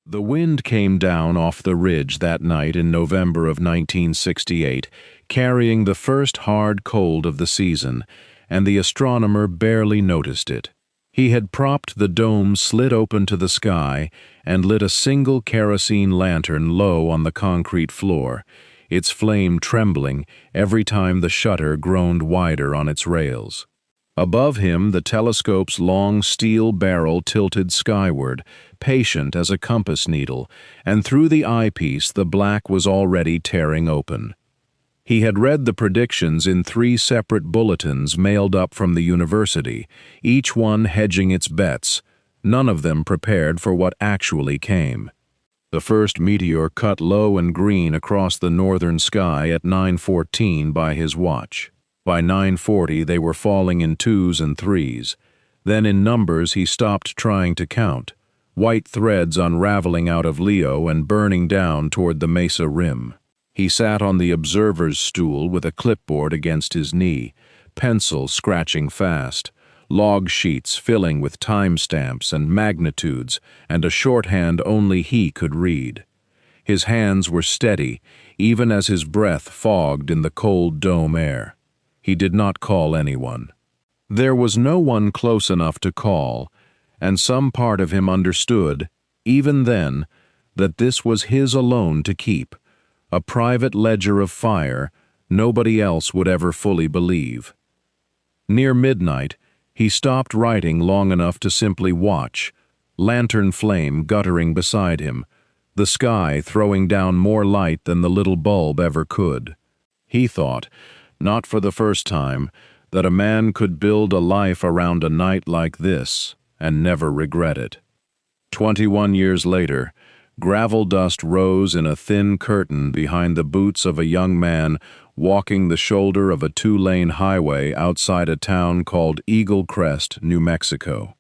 The wind came down off the ridge that night in November of 1968, carrying the first hard cold of the season, and the astronomer barely noticed it. He had propped the dome slit open to the sky and lit a single kerosene lantern low on the concrete floor, its flame trembling every time the shutter groaned wider on its rails. Above him, the telescope's long steel barrel tilted skyward, patient as a compass needle, and through the eyepiece the black was already tearing open. He had read the predictions in 3 separate bulletins mailed up from the university, each one hedging its bets, none of them prepared for what actually came. The first meteor cut low and green across the northern sky at 9:14 by his watch. By 9:40 they were falling in 2s and 3s. Then in numbers he stopped trying to count, white threads unraveling out of Leo and burning down toward the mesa rim. He sat on the observer's stool with a clipboard against his knee, pencil scratching fast, log sheets filling with timestamps and magnitudes and a shorthand only he could read. His hands were steady, even as his breath fogged in the cold dome air. He did not call anyone. There was no one close enough to call, and some part of him understood, even then, that this was his alone to keep, a private ledger of fire nobody else would ever fully believe. Near midnight, he stopped writing long enough to simply watch, lantern flame guttering beside him, the sky throwing down more light than the little bulb ever could. He thought, not for the first time, that a man could build a life around a night like this and never regret it. 21 years later, gravel dust rose in a thin curtain behind the boots of a young man walking the shoulder of a 2-lane highway outside a town called Eagle Crest, New Mexico.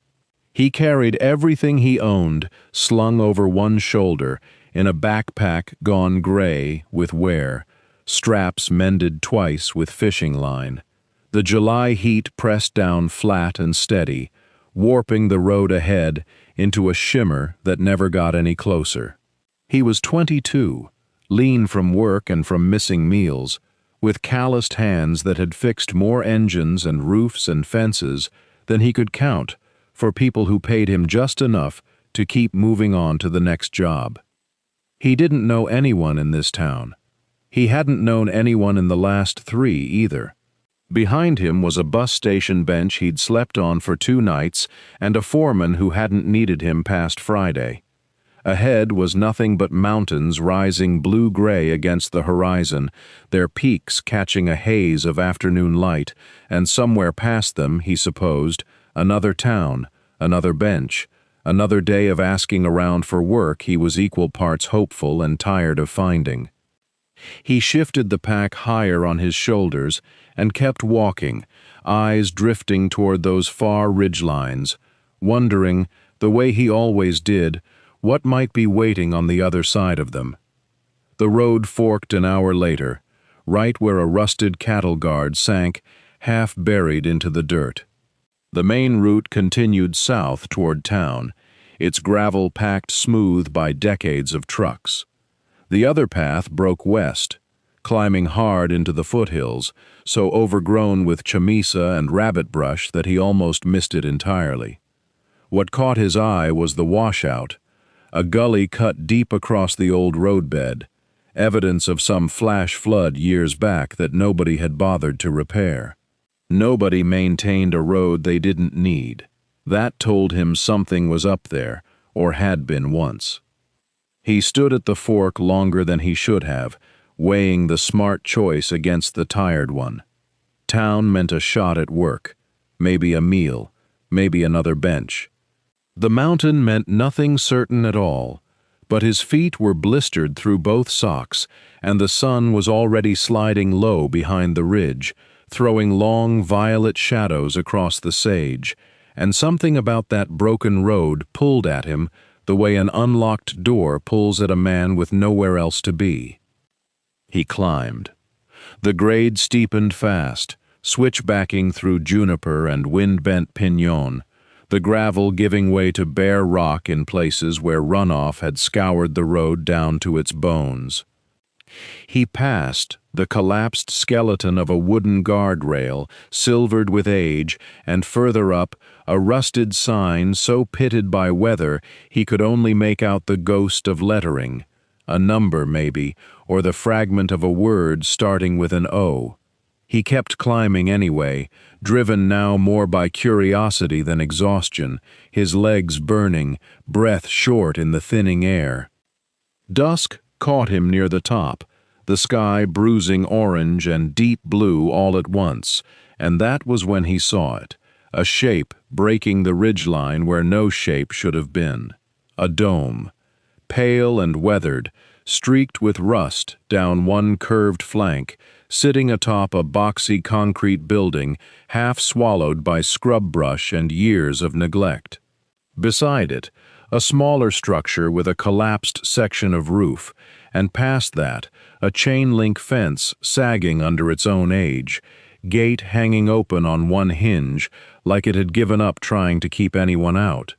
He carried everything he owned slung over one shoulder in a backpack gone gray with wear, straps mended twice with fishing line. The July heat pressed down flat and steady, warping the road ahead into a shimmer that never got any closer. He was 22, lean from work and from missing meals, with calloused hands that had fixed more engines and roofs and fences than he could count for people who paid him just enough to keep moving on to the next job. He didn't know anyone in this town. He hadn't known anyone in the last 3 either. Behind him was a bus station bench he'd slept on for 2 nights and a foreman who hadn't needed him past Friday. Ahead was nothing but mountains rising blue-gray against the horizon, their peaks catching a haze of afternoon light, and somewhere past them, he supposed, another town, another bench, another day of asking around for work he was equal parts hopeful and tired of finding. He shifted the pack higher on his shoulders and kept walking, eyes drifting toward those far ridgelines, wondering, the way he always did, what might be waiting on the other side of them. The road forked an hour later, right where a rusted cattle guard sank, half buried into the dirt. The main route continued south toward town, its gravel packed smooth by decades of trucks. The other path broke west, climbing hard into the foothills, so overgrown with chamisa and rabbit brush that he almost missed it entirely. What caught his eye was the washout, a gully cut deep across the old roadbed, evidence of some flash flood years back that nobody had bothered to repair. Nobody maintained a road they didn't need. That told him something was up there, or had been once. He stood at the fork longer than he should have, weighing the smart choice against the tired one. Town meant a shot at work, maybe a meal, maybe another bench. The mountain meant nothing certain at all, but his feet were blistered through both socks, and the sun was already sliding low behind the ridge, throwing long violet shadows across the sage, and something about that broken road pulled at him the way an unlocked door pulls at a man with nowhere else to be. He climbed. The grade steepened fast, switchbacking through juniper and wind-bent pinon, the gravel giving way to bare rock in places where runoff had scoured the road down to its bones. He passed the collapsed skeleton of a wooden guardrail, silvered with age, and further up, a rusted sign so pitted by weather he could only make out the ghost of lettering, a number maybe, or the fragment of a word starting with an O. He kept climbing anyway, driven now more by curiosity than exhaustion, his legs burning, breath short in the thinning air. Dusk caught him near the top, the sky bruising orange and deep blue all at once, and that was when he saw it, a shape breaking the ridgeline where no shape should have been. A dome, pale and weathered, streaked with rust down one curved flank, sitting atop a boxy concrete building half swallowed by scrub brush and years of neglect. Beside it, a smaller structure with a collapsed section of roof, and past that, a chain-link fence sagging under its own age, gate hanging open on one hinge, like it had given up trying to keep anyone out.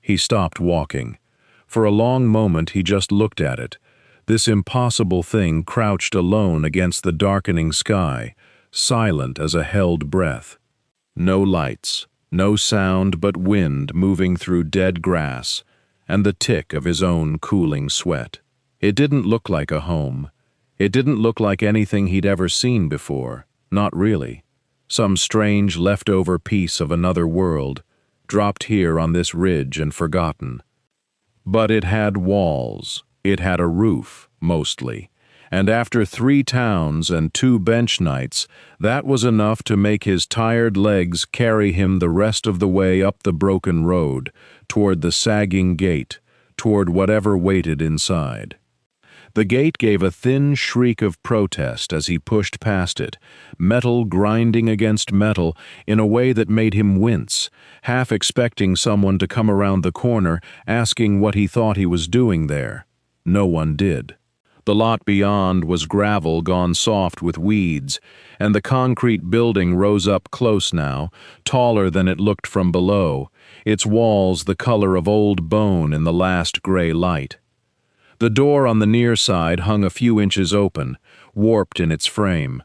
He stopped walking. For a long moment he just looked at it, this impossible thing crouched alone against the darkening sky, silent as a held breath. No lights, no sound but wind moving through dead grass, and the tick of his own cooling sweat. It didn't look like a home. It didn't look like anything he'd ever seen before, not really. Some strange leftover piece of another world, dropped here on this ridge and forgotten. But it had walls, it had a roof, mostly, and after 3 towns and 2 bench nights, that was enough to make his tired legs carry him the rest of the way up the broken road, toward the sagging gate, toward whatever waited inside. The gate gave a thin shriek of protest as he pushed past it, metal grinding against metal in a way that made him wince, half expecting someone to come around the corner asking what he thought he was doing there. No one did. The lot beyond was gravel gone soft with weeds, and the concrete building rose up close now, taller than it looked from below, its walls the color of old bone in the last gray light. The door on the near side hung a few inches open, warped in its frame.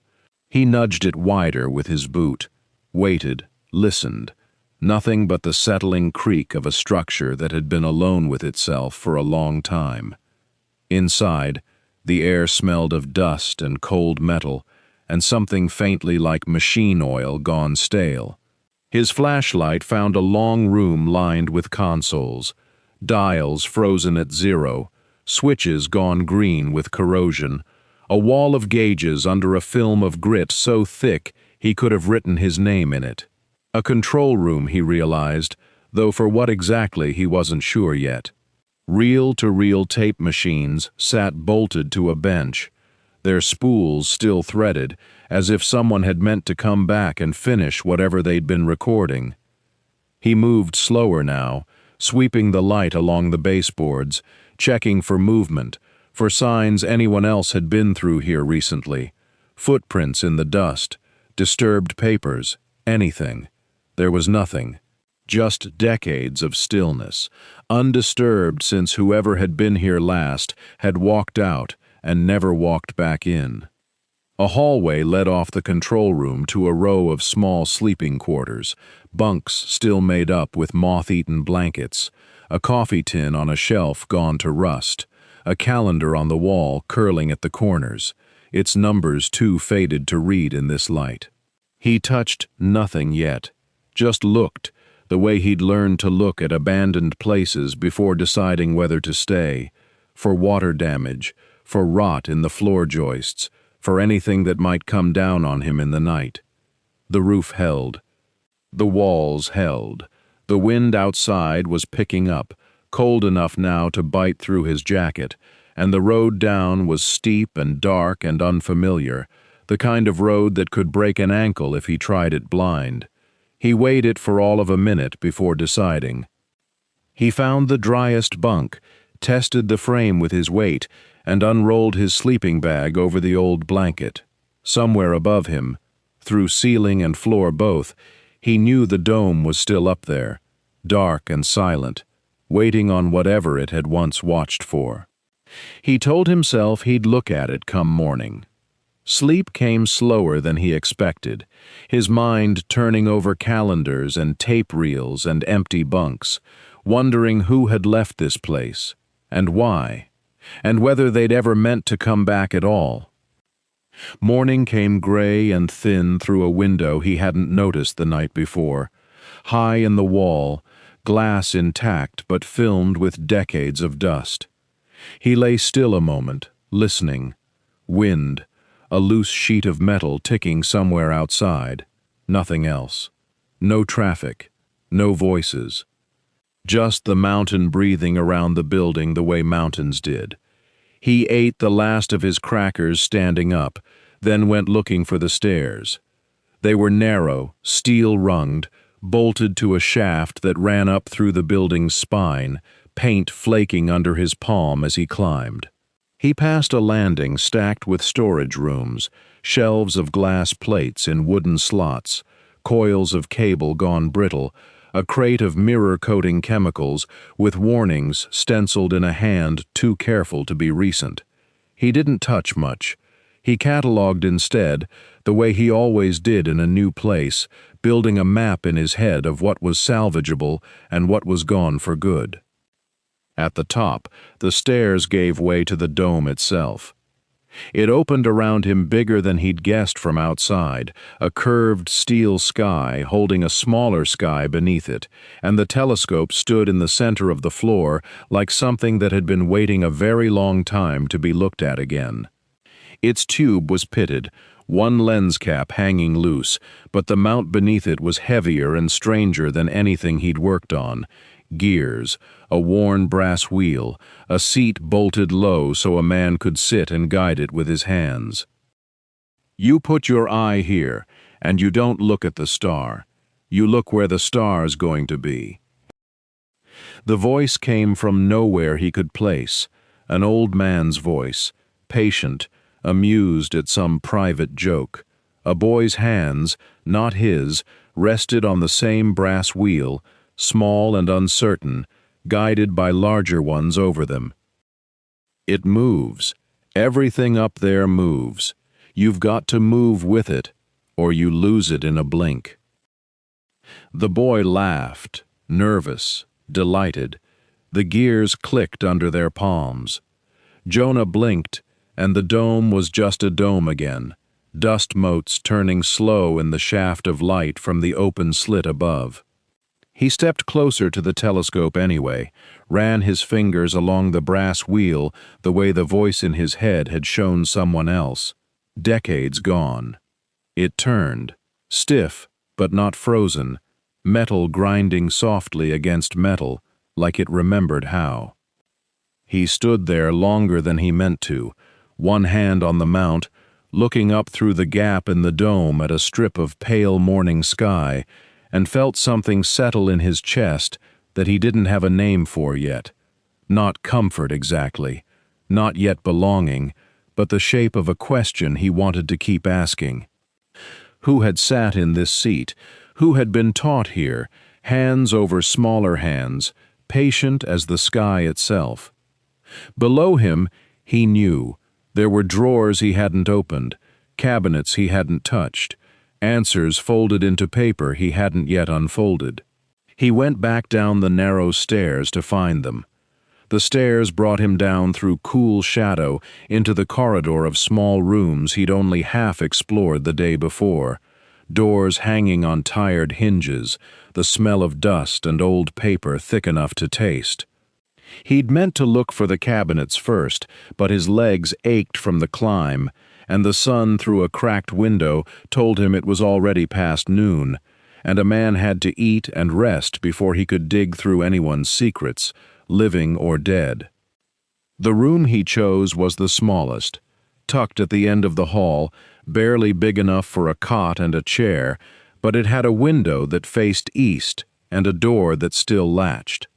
He nudged it wider with his boot, waited, listened. Nothing but the settling creak of a structure that had been alone with itself for a long time. Inside, the air smelled of dust and cold metal, and something faintly like machine oil gone stale. His flashlight found a long room lined with consoles, dials frozen at 0, switches gone green with corrosion, a wall of gauges under a film of grit so thick he could have written his name in it. A control room, he realized, though for what exactly he wasn't sure yet. Reel-to-reel tape machines sat bolted to a bench, their spools still threaded, as if someone had meant to come back and finish whatever they'd been recording. He moved slower now, sweeping the light along the baseboards, checking for movement, for signs anyone else had been through here recently, footprints in the dust, disturbed papers, anything. There was nothing. Just decades of stillness, undisturbed since whoever had been here last had walked out and never walked back in. A hallway led off the control room to a row of small sleeping quarters, bunks still made up with moth-eaten blankets, a coffee tin on a shelf gone to rust, a calendar on the wall curling at the corners, its numbers too faded to read in this light. He touched nothing yet, just looked, the way he'd learned to look at abandoned places before deciding whether to stay, for water damage, for rot in the floor joists, for anything that might come down on him in the night. The roof held. The walls held. The wind outside was picking up, cold enough now to bite through his jacket, and the road down was steep and dark and unfamiliar, the kind of road that could break an ankle if he tried it blind. He weighed it for all of a minute before deciding. He found the driest bunk, tested the frame with his weight, and unrolled his sleeping bag over the old blanket. Somewhere above him, through ceiling and floor both, he knew the dome was still up there, dark and silent, waiting on whatever it had once watched for. He told himself he'd look at it come morning. Sleep came slower than he expected, his mind turning over calendars and tape reels and empty bunks, wondering who had left this place, and why, and whether they'd ever meant to come back at all. Morning came gray and thin through a window he hadn't noticed the night before, high in the wall, glass intact but filmed with decades of dust. He lay still a moment, listening. Wind, a loose sheet of metal ticking somewhere outside. Nothing else. No traffic. No voices. Just the mountain breathing around the building the way mountains did. He ate the last of his crackers standing up, then went looking for the stairs. They were narrow, steel-runged, bolted to a shaft that ran up through the building's spine, paint flaking under his palm as he climbed. He passed a landing stacked with storage rooms, shelves of glass plates in wooden slots, coils of cable gone brittle, a crate of mirror-coating chemicals with warnings stenciled in a hand too careful to be recent. He didn't touch much. He catalogued instead, the way he always did in a new place, building a map in his head of what was salvageable and what was gone for good. At the top, the stairs gave way to the dome itself. It opened around him bigger than he'd guessed from outside, a curved steel sky holding a smaller sky beneath it, and the telescope stood in the center of the floor like something that had been waiting a very long time to be looked at again. Its tube was pitted, one lens cap hanging loose, but the mount beneath it was heavier and stranger than anything he'd worked on. Gears, a worn brass wheel, a seat bolted low so a man could sit and guide it with his hands. You put your eye here, and you don't look at the star. You look where the star's going to be. The voice came from nowhere he could place, an old man's voice, patient, amused at some private joke. A boy's hands, not his, rested on the same brass wheel, small and uncertain, guided by larger ones over them. It moves. Everything up there moves. You've got to move with it, or you lose it in a blink. The boy laughed, nervous, delighted. The gears clicked under their palms. Jonah blinked, and the dome was just a dome again, dust motes turning slow in the shaft of light from the open slit above. He stepped closer to the telescope anyway, ran his fingers along the brass wheel the way the voice in his head had shown someone else. Decades gone. It turned, stiff but not frozen, metal grinding softly against metal, like it remembered how. He stood there longer than he meant to, one hand on the mount, looking up through the gap in the dome at a strip of pale morning sky, and felt something settle in his chest that he didn't have a name for yet. Not comfort exactly, not yet belonging, but the shape of a question he wanted to keep asking. Who had sat in this seat? Who had been taught here, hands over smaller hands, patient as the sky itself? Below him, he knew, there were drawers he hadn't opened, cabinets he hadn't touched, answers folded into paper he hadn't yet unfolded. He went back down the narrow stairs to find them. The stairs brought him down through cool shadow into the corridor of small rooms he'd only half explored the day before, doors hanging on tired hinges, the smell of dust and old paper thick enough to taste. He'd meant to look for the cabinets first, but his legs ached from the climb, and the sun through a cracked window told him it was already past noon, and a man had to eat and rest before he could dig through anyone's secrets, living or dead. The room he chose was the smallest, tucked at the end of the hall, barely big enough for a cot and a chair, but it had a window that faced east and a door that still latched.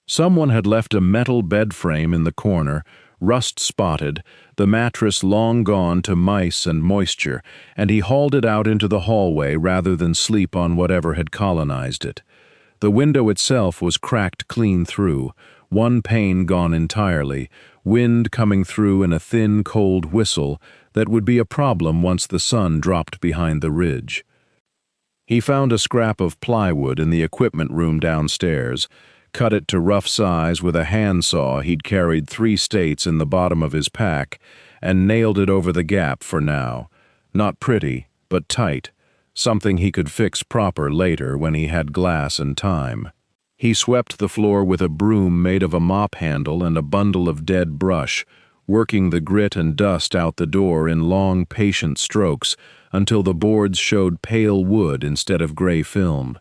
Someone had left a metal bed frame in the corner, rust-spotted, the mattress long gone to mice and moisture, and he hauled it out into the hallway rather than sleep on whatever had colonized it. The window itself was cracked clean through, one pane gone entirely, wind coming through in a thin, cold whistle that would be a problem once the sun dropped behind the ridge. He found a scrap of plywood in the equipment room downstairs, cut it to rough size with a handsaw he'd carried 3 states in the bottom of his pack, and nailed it over the gap for now. Not pretty, but tight, something he could fix proper later when he had glass and time. He swept the floor with a broom made of a mop handle and a bundle of dead brush, working the grit and dust out the door in long, patient strokes until the boards showed pale wood instead of gray film.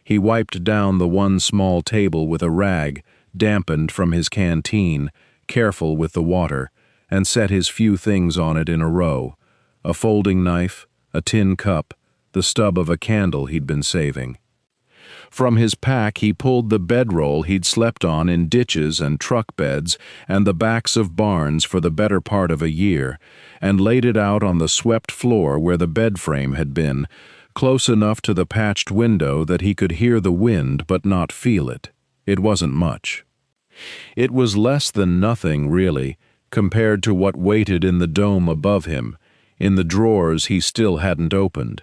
He wiped down the one small table with a rag, dampened from his canteen, careful with the water, and set his few things on it in a row: a folding knife, a tin cup, the stub of a candle he'd been saving. From his pack he pulled the bedroll he'd slept on in ditches and truck beds and the backs of barns for the better part of a year, and laid it out on the swept floor where the bed frame had been, close enough to the patched window that he could hear the wind but not feel it. It wasn't much. It was less than nothing, really, compared to what waited in the dome above him, in the drawers he still hadn't opened.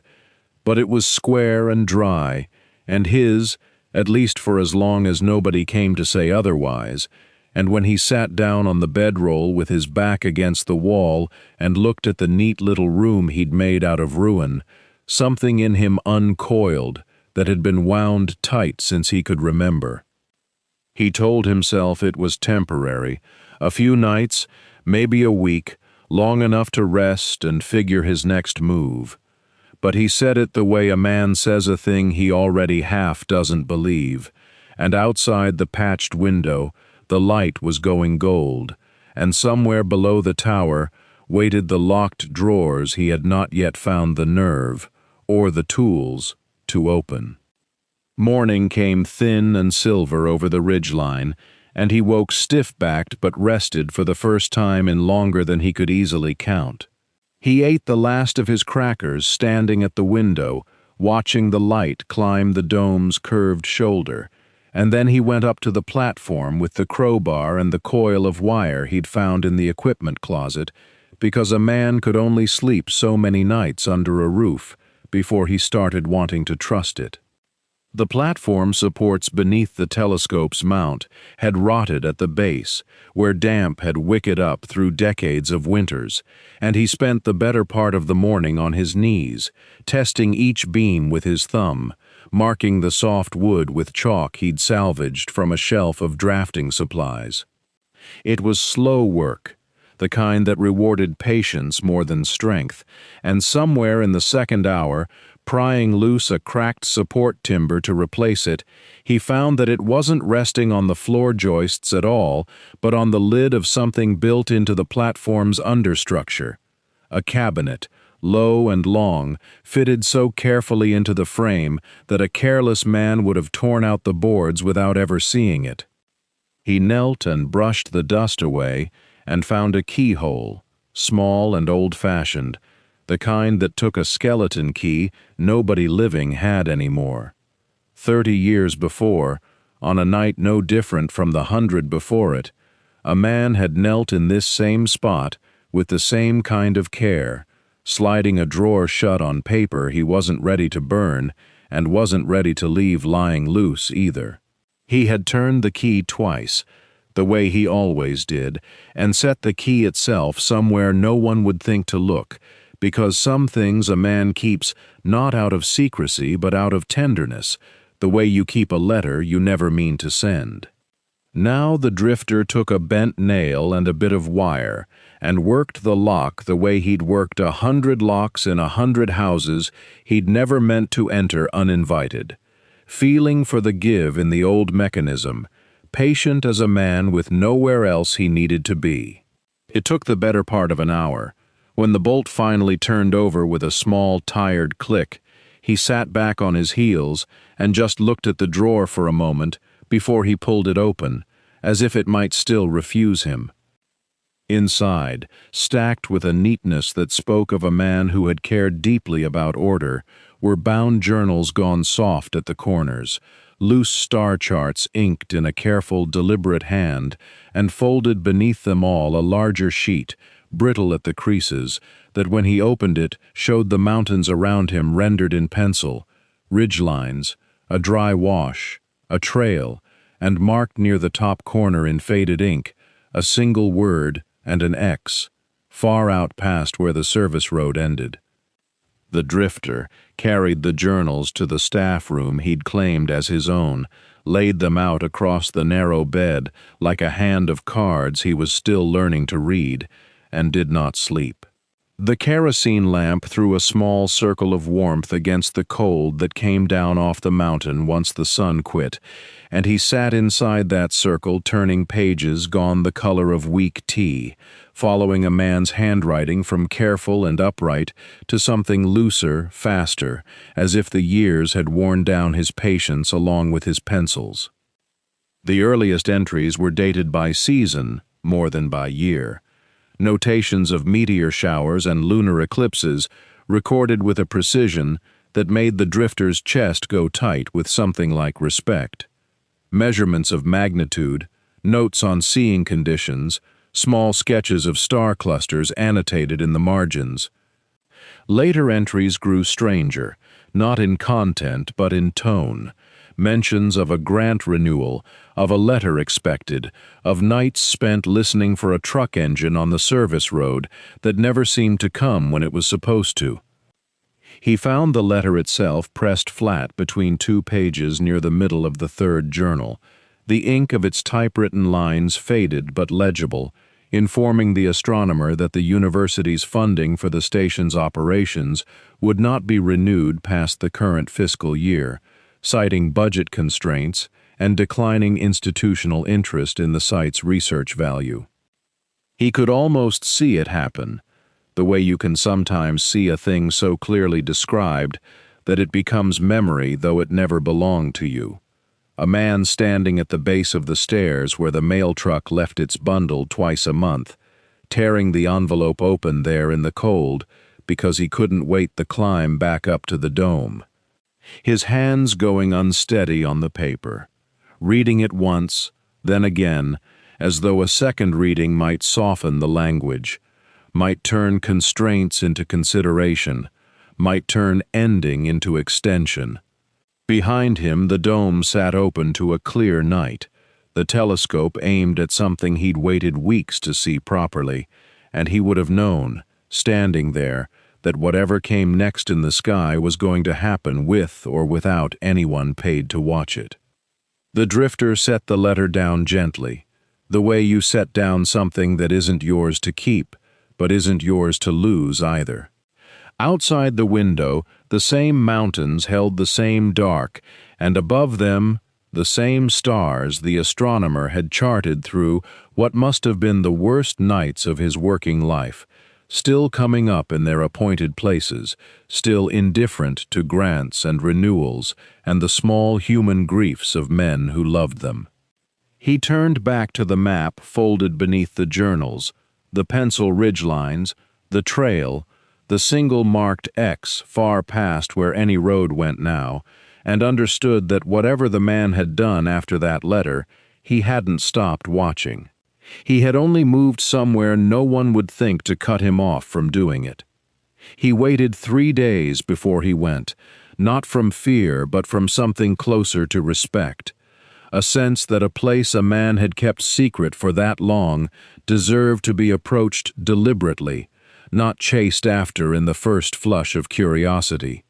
But it was square and dry, and his, at least for as long as nobody came to say otherwise, and when he sat down on the bedroll with his back against the wall and looked at the neat little room he'd made out of ruin, something in him uncoiled that had been wound tight since he could remember. He told himself it was temporary, a few nights, maybe a week, long enough to rest and figure his next move. But he said it the way a man says a thing he already half doesn't believe, and outside the patched window, the light was going gold, and somewhere below the tower waited the locked drawers he had not yet found the nerve, or the tools, to open. Morning came thin and silver over the ridgeline, and he woke stiff-backed but rested for the first time in longer than he could easily count. He ate the last of his crackers standing at the window, watching the light climb the dome's curved shoulder, and then he went up to the platform with the crowbar and the coil of wire he'd found in the equipment closet, because a man could only sleep so many nights under a roof before he started wanting to trust it. The platform supports beneath the telescope's mount had rotted at the base, where damp had wicked up through decades of winters, and he spent the better part of the morning on his knees, testing each beam with his thumb, marking the soft wood with chalk he'd salvaged from a shelf of drafting supplies. It was slow work, the kind that rewarded patience more than strength, and somewhere in the second hour, prying loose a cracked support timber to replace it, he found that it wasn't resting on the floor joists at all, but on the lid of something built into the platform's understructure. A cabinet, low and long, fitted so carefully into the frame that a careless man would have torn out the boards without ever seeing it. He knelt and brushed the dust away and found a keyhole, small and old-fashioned, the kind that took a skeleton key nobody living had anymore. 30 years before, on a night no different from the 100 before it, a man had knelt in this same spot with the same kind of care, sliding a drawer shut on paper he wasn't ready to burn and wasn't ready to leave lying loose either. He had turned the key twice, the way he always did, and set the key itself somewhere no one would think to look, because some things a man keeps not out of secrecy but out of tenderness, the way you keep a letter you never mean to send. Now the drifter took a bent nail and a bit of wire and worked the lock the way he'd worked 100 locks in 100 houses he'd never meant to enter uninvited, feeling for the give in the old mechanism, patient as a man with nowhere else he needed to be. It took the better part of an hour. When the bolt finally turned over with a small, tired click, he sat back on his heels and just looked at the drawer for a moment before he pulled it open, as if it might still refuse him. Inside, stacked with a neatness that spoke of a man who had cared deeply about order, were bound journals gone soft at the corners, loose star charts inked in a careful, deliberate hand, and folded beneath them all a larger sheet, brittle at the creases, that when he opened it showed the mountains around him rendered in pencil, ridge lines, a dry wash, a trail, and marked near the top corner in faded ink, a single word and an X, far out past where the service road ended. The drifter carried the journals to the staff room he'd claimed as his own, laid them out across the narrow bed like a hand of cards he was still learning to read, and did not sleep. The kerosene lamp threw a small circle of warmth against the cold that came down off the mountain once the sun quit, and he sat inside that circle turning pages gone the color of weak tea, following a man's handwriting from careful and upright to something looser, faster, as if the years had worn down his patience along with his pencils. The earliest entries were dated by season more than by year. Notations of meteor showers and lunar eclipses recorded with a precision that made the drifter's chest go tight with something like respect. Measurements of magnitude, notes on seeing conditions, small sketches of star clusters annotated in the margins. Later entries grew stranger, not in content but in tone. Mentions of a grant renewal, of a letter expected, of nights spent listening for a truck engine on the service road that never seemed to come when it was supposed to. He found the letter itself pressed flat between 2 pages near the middle of the third journal, the ink of its typewritten lines faded but legible, informing the astronomer that the university's funding for the station's operations would not be renewed past the current fiscal year, citing budget constraints and declining institutional interest in the site's research value. He could almost see it happen, the way you can sometimes see a thing so clearly described that it becomes memory though it never belonged to you. A man standing at the base of the stairs where the mail truck left its bundle twice a month, tearing the envelope open there in the cold because he couldn't wait the climb back up to the dome. His hands going unsteady on the paper, reading it once, then again, as though a second reading might soften the language, might turn constraints into consideration, might turn ending into extension. Behind him the dome sat open to a clear night, the telescope aimed at something he'd waited weeks to see properly, and he would have known, standing there, that whatever came next in the sky was going to happen with or without anyone paid to watch it. The drifter set the letter down gently, the way you set down something that isn't yours to keep, but isn't yours to lose either. Outside the window, the same mountains held the same dark, and above them, the same stars the astronomer had charted through what must have been the worst nights of his working life, still coming up in their appointed places, still indifferent to grants and renewals and the small human griefs of men who loved them. He turned back to the map folded beneath the journals, the pencil ridgelines, the trail, the single marked X far past where any road went now, and understood that whatever the man had done after that letter, he hadn't stopped watching. He had only moved somewhere no one would think to cut him off from doing it. He waited 3 days before he went, not from fear but from something closer to respect, a sense that a place a man had kept secret for that long deserved to be approached deliberately, not chased after in the first flush of curiosity.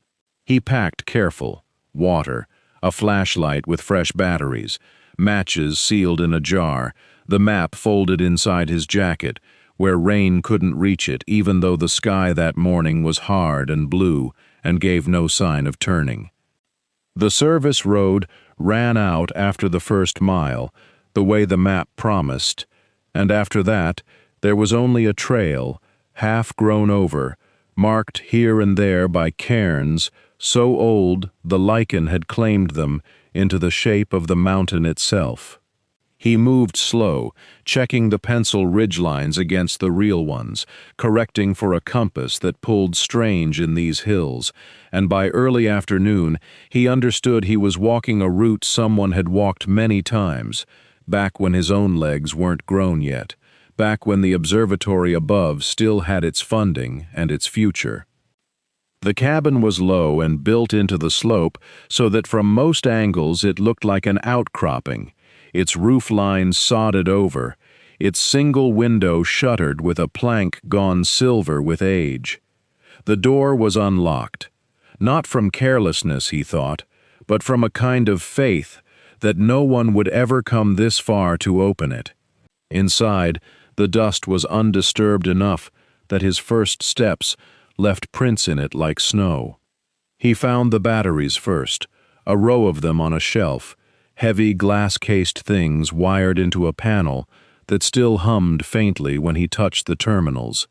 He packed careful, water, a flashlight with fresh batteries, matches sealed in a jar, the map folded inside his jacket, where rain couldn't reach it even though the sky that morning was hard and blue and gave no sign of turning. The service road ran out after the first mile, the way the map promised, and after that there was only a trail, half grown over, marked here and there by cairns so old the lichen had claimed them into the shape of the mountain itself. He moved slow, checking the pencil ridgelines against the real ones, correcting for a compass that pulled strange in these hills, and by early afternoon he understood he was walking a route someone had walked many times, back when his own legs weren't grown yet, back when the observatory above still had its funding and its future. The cabin was low and built into the slope so that from most angles it looked like an outcropping, its roof lines sodded over, its single window shuttered with a plank gone silver with age. The door was unlocked, not from carelessness, he thought, but from a kind of faith that no one would ever come this far to open it. Inside, the dust was undisturbed enough that his first steps left prints in it like snow. He found the batteries first, a row of them on a shelf, heavy glass-cased things wired into a panel that still hummed faintly when he touched the terminals,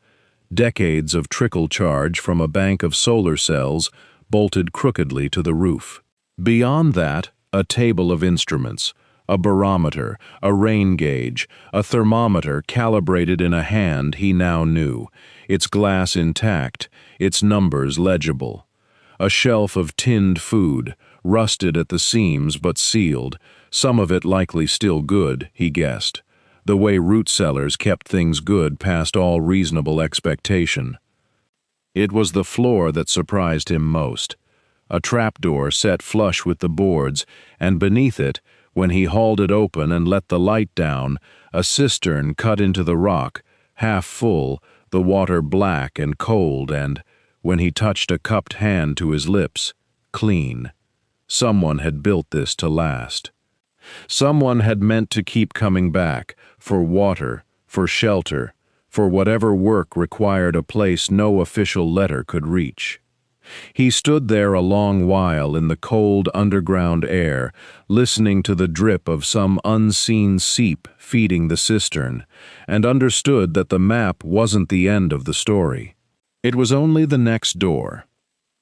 decades of trickle charge from a bank of solar cells bolted crookedly to the roof. Beyond that, a table of instruments, a barometer, a rain gauge, a thermometer calibrated in a hand he now knew, its glass intact, its numbers legible. A shelf of tinned food, rusted at the seams but sealed, some of it likely still good, he guessed, the way root cellars kept things good past all reasonable expectation. It was the floor that surprised him most. A trapdoor set flush with the boards, and beneath it, when he hauled it open and let the light down, a cistern cut into the rock, half full, the water black and cold and, when he touched a cupped hand to his lips, clean. Someone had built this to last. Someone had meant to keep coming back, for water, for shelter, for whatever work required a place no official letter could reach. He stood there a long while in the cold underground air, listening to the drip of some unseen seep feeding the cistern, and understood that the map wasn't the end of the story. It was only the next door.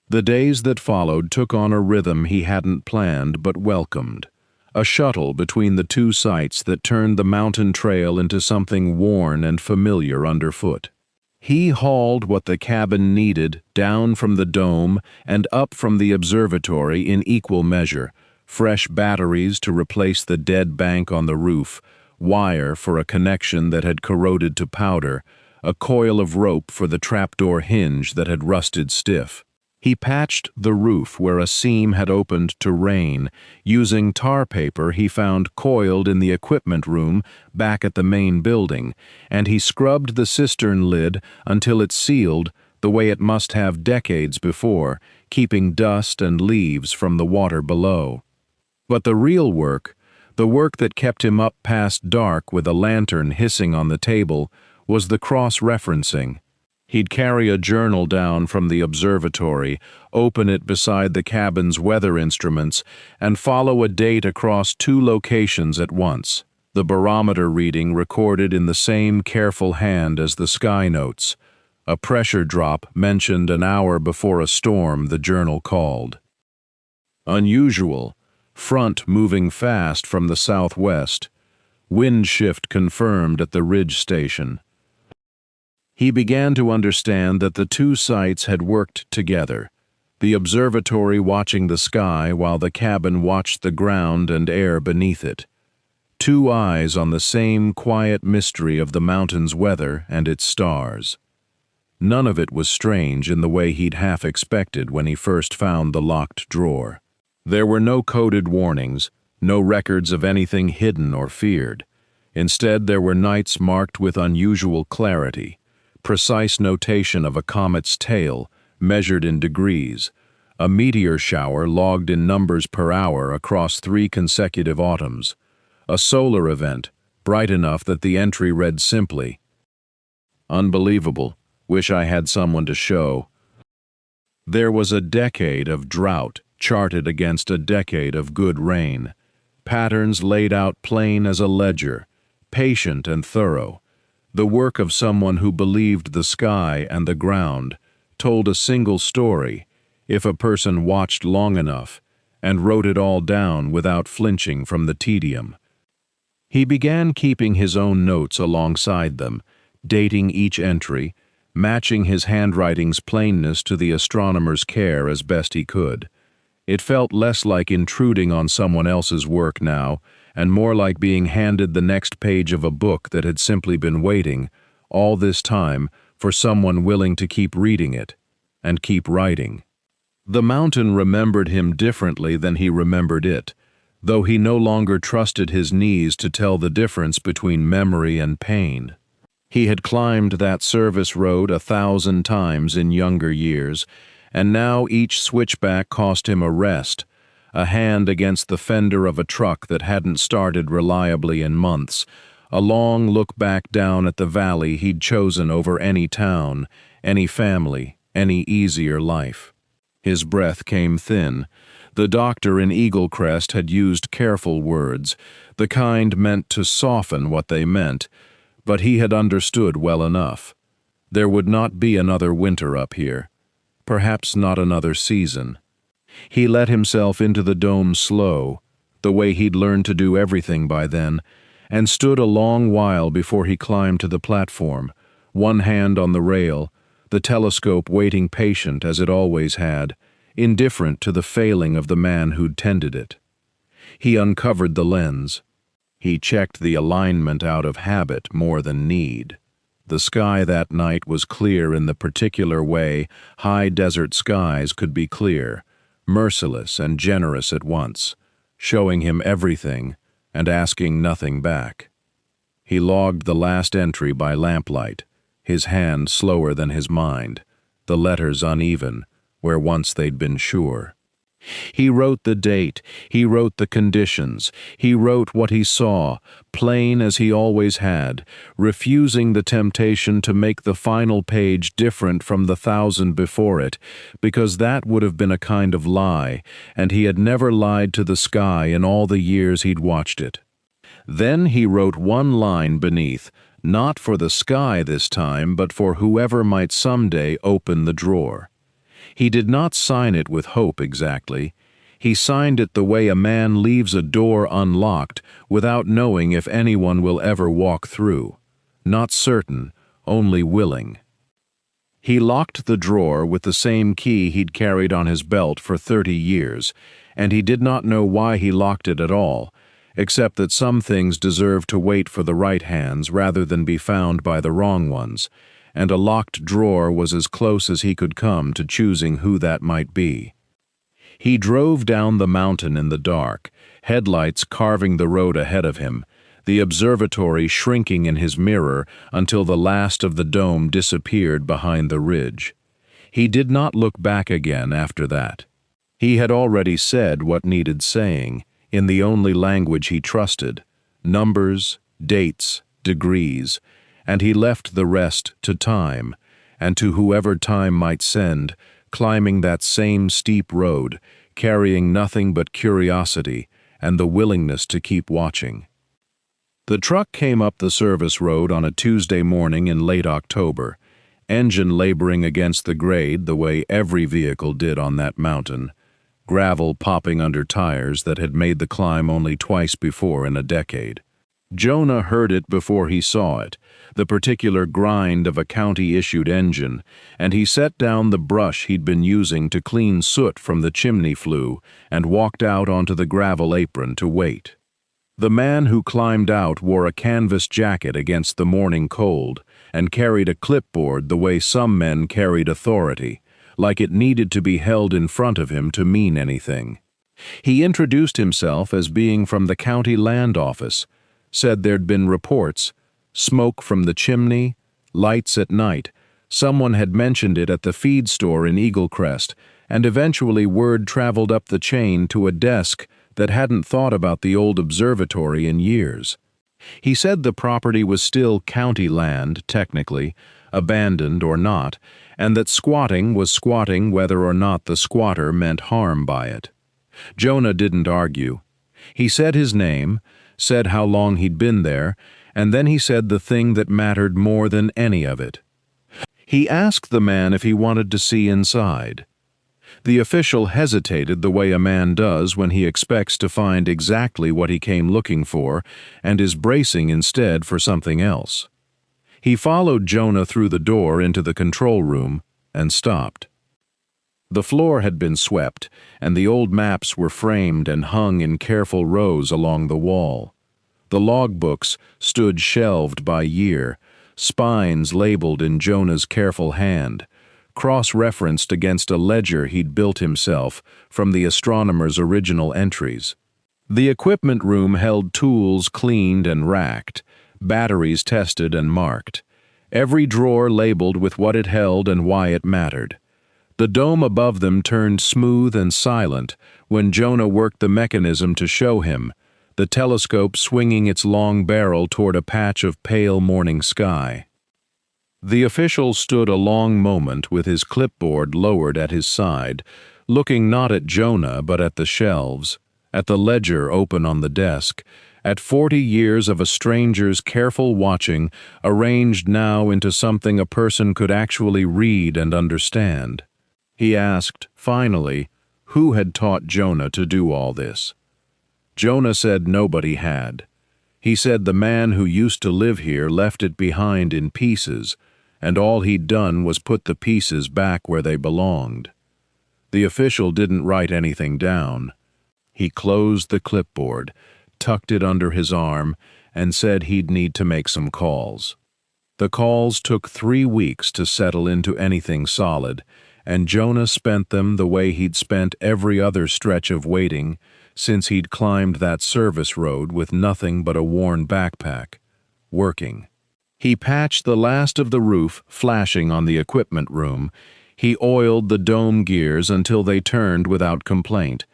The days that followed took on a rhythm he hadn't planned but welcomed, a shuttle between the two sites that turned the mountain trail into something worn and familiar underfoot. He hauled what the cabin needed down from the dome and up from the observatory in equal measure, fresh batteries to replace the dead bank on the roof, wire for a connection that had corroded to powder, a coil of rope for the trapdoor hinge that had rusted stiff. He patched the roof where a seam had opened to rain, using tar paper he found coiled in the equipment room back at the main building, and he scrubbed the cistern lid until it sealed the way it must have decades before, keeping dust and leaves from the water below. But the real work, the work that kept him up past dark with a lantern hissing on the table, was the cross-referencing. He'd carry a journal down from the observatory, open it beside the cabin's weather instruments, and follow a date across two locations at once, the barometer reading recorded in the same careful hand as the sky notes. A pressure drop mentioned an hour before a storm, the journal called. Unusual, front moving fast from the southwest, wind shift confirmed at the ridge station. He began to understand that the two sites had worked together, the observatory watching the sky while the cabin watched the ground and air beneath it. Two eyes on the same quiet mystery of the mountain's weather and its stars. None of it was strange in the way he'd half expected when he first found the locked drawer. There were no coded warnings, no records of anything hidden or feared. Instead, there were nights marked with unusual clarity, precise notation of a comet's tail, measured in degrees, a meteor shower logged in numbers per hour across 3 consecutive autumns, a solar event, bright enough that the entry read simply, "Unbelievable, wish I had someone to show." There was a decade of drought charted against a decade of good rain, patterns laid out plain as a ledger, patient and thorough, the work of someone who believed the sky and the ground told a single story if a person watched long enough and wrote it all down without flinching from the tedium. He began keeping his own notes alongside them, dating each entry, matching his handwriting's plainness to the astronomer's care as best he could. It felt less like intruding on someone else's work now, and more like being handed the next page of a book that had simply been waiting, all this time, for someone willing to keep reading it, and keep writing. The mountain remembered him differently than he remembered it, though he no longer trusted his knees to tell the difference between memory and pain. He had climbed that service road 1,000 times in younger years, and now each switchback cost him a rest, a hand against the fender of a truck that hadn't started reliably in months, a long look back down at the valley he'd chosen over any town, any family, any easier life. His breath came thin. The doctor in Eagle Crest had used careful words, the kind meant to soften what they meant, but he had understood well enough. There would not be another winter up here, perhaps not another season. He let himself into the dome slow, the way he'd learned to do everything by then, and stood a long while before he climbed to the platform, one hand on the rail, the telescope waiting patient as it always had, indifferent to the failing of the man who'd tended it. He uncovered the lens. He checked the alignment out of habit more than need. The sky that night was clear in the particular way high desert skies could be clear, merciless and generous at once, showing him everything and asking nothing back. He logged the last entry by lamplight, his hand slower than his mind, the letters uneven, where once they'd been sure. He wrote the date, he wrote the conditions, he wrote what he saw, plain as he always had, refusing the temptation to make the final page different from the 1,000 before it, because that would have been a kind of lie, and he had never lied to the sky in all the years he'd watched it. Then he wrote one line beneath, not for the sky this time, but for whoever might someday open the drawer. He did not sign it with hope exactly. He signed it the way a man leaves a door unlocked without knowing if anyone will ever walk through. Not certain, only willing. He locked the drawer with the same key he'd carried on his belt for 30 years, and he did not know why he locked it at all, except that some things deserve to wait for the right hands rather than be found by the wrong ones, and a locked drawer was as close as he could come to choosing who that might be. He drove down the mountain in the dark, headlights carving the road ahead of him, the observatory shrinking in his mirror until the last of the dome disappeared behind the ridge. He did not look back again after that. He had already said what needed saying, in the only language he trusted, numbers, dates, degrees, and he left the rest to time, and to whoever time might send, climbing that same steep road, carrying nothing but curiosity and the willingness to keep watching. The truck came up the service road on a Tuesday morning in late October, engine laboring against the grade the way every vehicle did on that mountain, gravel popping under tires that had made the climb only twice before in a decade. Jonah heard it before he saw it, the particular grind of a county-issued engine, and he set down the brush he'd been using to clean soot from the chimney flue and walked out onto the gravel apron to wait. The man who climbed out wore a canvas jacket against the morning cold and carried a clipboard the way some men carried authority, like it needed to be held in front of him to mean anything. He introduced himself as being from the county land office, said there'd been reports, smoke from the chimney, lights at night. Someone had mentioned it at the feed store in Eagle Crest, and eventually word traveled up the chain to a desk that hadn't thought about the old observatory in years. He said the property was still county land, technically, abandoned or not, and that squatting was squatting whether or not the squatter meant harm by it. Jonah didn't argue. He said his name, said how long he'd been there, and then he said the thing that mattered more than any of it. He asked the man if he wanted to see inside. The official hesitated the way a man does when he expects to find exactly what he came looking for and is bracing instead for something else. He followed Jonah through the door into the control room and stopped. The floor had been swept, and the old maps were framed and hung in careful rows along the wall. The logbooks stood shelved by year, spines labeled in Jonah's careful hand, cross-referenced against a ledger he'd built himself from the astronomer's original entries. The equipment room held tools cleaned and racked, batteries tested and marked, every drawer labeled with what it held and why it mattered. The dome above them turned smooth and silent when Jonah worked the mechanism to show him, the telescope swinging its long barrel toward a patch of pale morning sky. The official stood a long moment with his clipboard lowered at his side, looking not at Jonah but at the shelves, at the ledger open on the desk, at 40 years of a stranger's careful watching arranged now into something a person could actually read and understand. He asked, finally, who had taught Jonah to do all this. Jonah said nobody had. He said the man who used to live here left it behind in pieces, and all he'd done was put the pieces back where they belonged. The official didn't write anything down. He closed the clipboard, tucked it under his arm, and said he'd need to make some calls. The calls took 3 weeks to settle into anything solid, and Jonah spent them the way he'd spent every other stretch of waiting since he'd climbed that service road with nothing but a worn backpack, working. He patched the last of the roof flashing on the equipment room. He oiled the dome gears until they turned without complaint.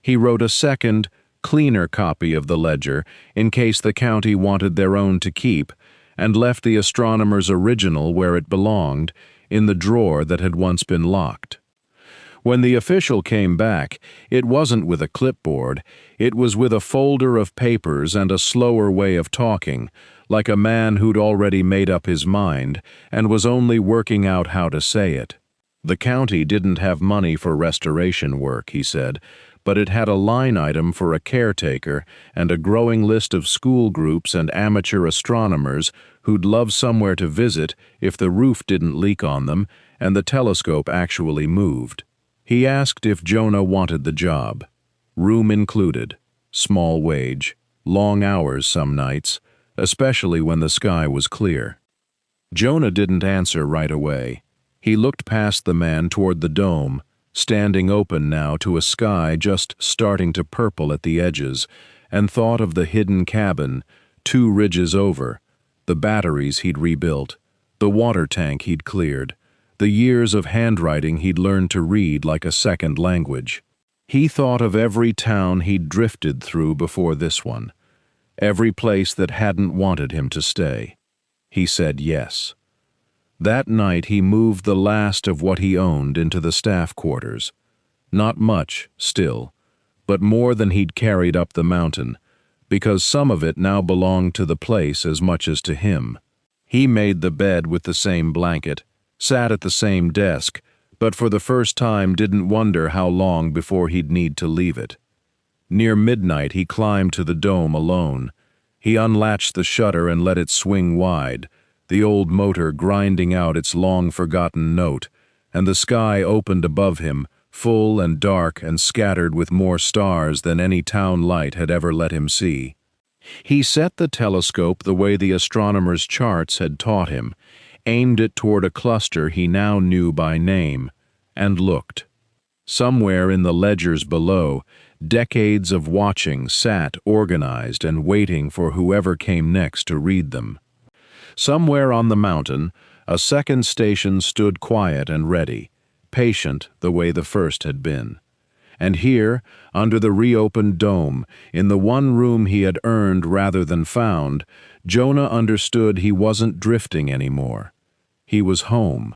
He wrote a second, cleaner copy of the ledger in case the county wanted their own to keep, and left the astronomer's original where it belonged, in the drawer that had once been locked. When the official came back, it wasn't with a clipboard, it was with a folder of papers and a slower way of talking, like a man who'd already made up his mind and was only working out how to say it. The county didn't have money for restoration work, he said, but it had a line item for a caretaker and a growing list of school groups and amateur astronomers who'd love somewhere to visit if the roof didn't leak on them and the telescope actually moved. He asked if Jonah wanted the job. Room included, small wage, long hours some nights, especially when the sky was clear. Jonah didn't answer right away. He looked past the man toward the dome, standing open now to a sky just starting to purple at the edges, and thought of the hidden cabin, 2 ridges over, the batteries he'd rebuilt, the water tank he'd cleared, the years of handwriting he'd learned to read like a second language. He thought of every town he'd drifted through before this one, every place that hadn't wanted him to stay. He said yes. That night he moved the last of what he owned into the staff quarters. Not much, still, but more than he'd carried up the mountain, because some of it now belonged to the place as much as to him. He made the bed with the same blanket, sat at the same desk, but for the first time didn't wonder how long before he'd need to leave it. Near midnight he climbed to the dome alone. He unlatched the shutter and let it swing wide, the old motor grinding out its long-forgotten note, and the sky opened above him, full and dark and scattered with more stars than any town light had ever let him see. He set the telescope the way the astronomer's charts had taught him, aimed it toward a cluster he now knew by name, and looked. Somewhere in the ledgers below, decades of watching sat organized and waiting for whoever came next to read them. Somewhere on the mountain, a second station stood quiet and ready, patient the way the first had been. And here, under the reopened dome, in the one room he had earned rather than found, Jonah understood he wasn't drifting anymore. He was home.